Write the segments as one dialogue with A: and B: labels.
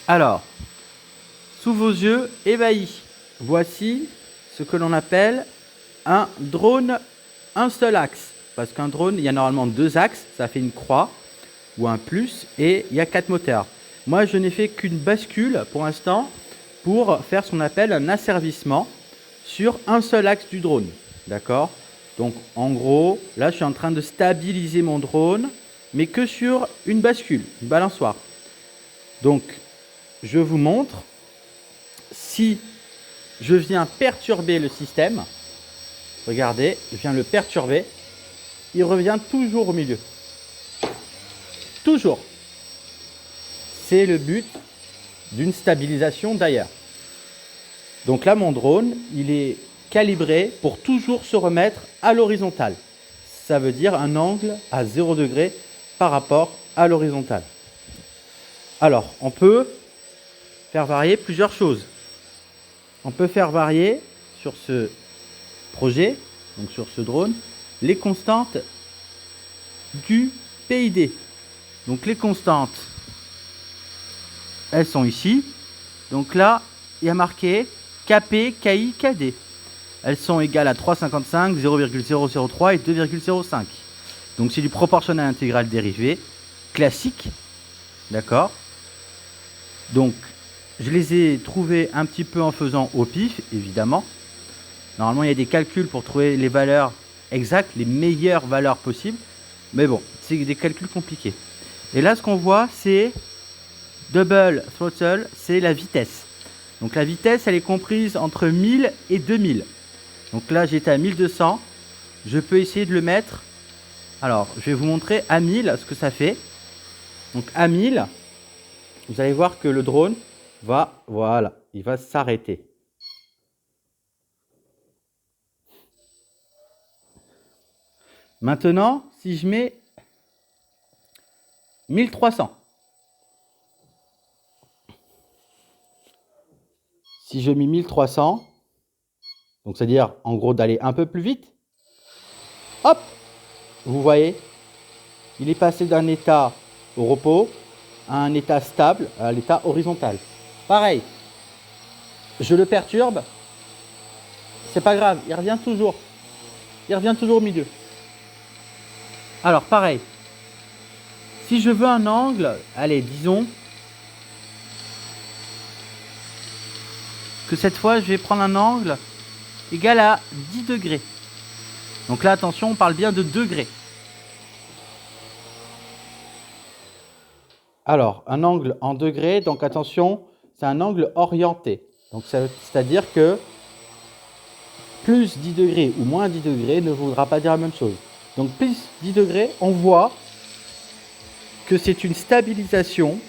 A: Alors, sous vos yeux ébahis, voici ce que l'on appelle un drone un seul axe. Parce qu'un drone, il y a normalement 2 axes, ça fait une croix ou un plus, et il y a 4 moteurs. Moi, je n'ai fait qu'une bascule pour l'instant pour faire ce qu'on appelle un asservissement sur un seul axe du drone. D'accord? Donc, en gros, là, je suis en train de stabiliser mon drone, mais que sur une bascule, une balançoire. Donc, je vous montre. Si je viens perturber le système, regardez, je viens le perturber, il revient toujours au milieu. Toujours. C'est le but d'une stabilisation d'ailleurs. Donc là, mon drone, il est calibré pour toujours se remettre à l'horizontale. Ça veut dire un angle à 0 degré par rapport à l'horizontale. Alors, on peut faire varier plusieurs choses. On peut faire varier sur ce projet, donc sur ce drone, les constantes du PID. Donc les constantes, elles sont ici. Donc là, il y a marqué KP, KI, KD. Elles sont égales à 3,55, 0,003 et 2,05. Donc c'est du proportionnel intégral dérivé classique. D'accord? Donc je les ai trouvés un petit peu en faisant au pif, évidemment. Normalement, il y a des calculs pour trouver les valeurs exactes, les meilleures valeurs possibles. Mais bon, c'est des calculs compliqués. Et là, ce qu'on voit, c'est double throttle, c'est la vitesse. Donc la vitesse, elle est comprise entre 1000 et 2000. Donc là, j'étais à 1200. Je peux essayer de le mettre. Alors, je vais vous montrer à 1000 ce que ça fait. Donc à 1000, vous allez voir que le drone va, voilà, il va s'arrêter. Maintenant, si je mets 1300. Si je mets 1300, donc c'est-à-dire en gros d'aller un peu plus vite, hop, vous voyez, il est passé d'un état au repos à un état stable, à l'état horizontal. Pareil, je le perturbe, c'est pas grave, il revient toujours au milieu. Alors pareil, si je veux un angle, allez, disons que cette fois je vais prendre un angle égal à 10 degrés. Donc là, attention, on parle bien de degrés. Alors, un angle en degrés, donc attention, c'est un angle orienté. Donc c'est-à-dire que plus 10 degrés ou moins 10 degrés ne voudra pas dire la même chose. Donc plus 10 degrés, on voit que c'est une stabilisation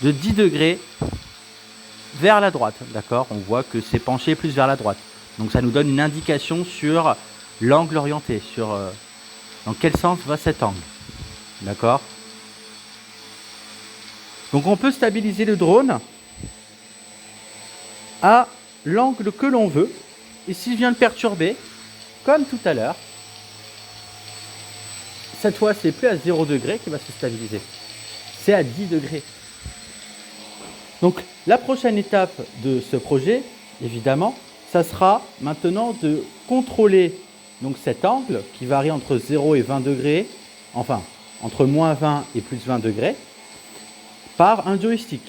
A: de 10 degrés vers la droite. D'accord? On voit que c'est penché plus vers la droite. Donc ça nous donne une indication sur l'angle orienté, sur dans quel sens va cet angle. D'accord? Donc on peut stabiliser le drone à l'angle que l'on veut. Et si je viens le perturber, comme tout à l'heure, cette fois c'est plus à 0 degré qu'il va se stabiliser. C'est à 10 degrés. Donc la prochaine étape de ce projet, évidemment, ça sera maintenant de contrôler donc cet angle qui varie entre 0 et 20 degrés, enfin entre moins 20 et plus 20 degrés, par un joystick.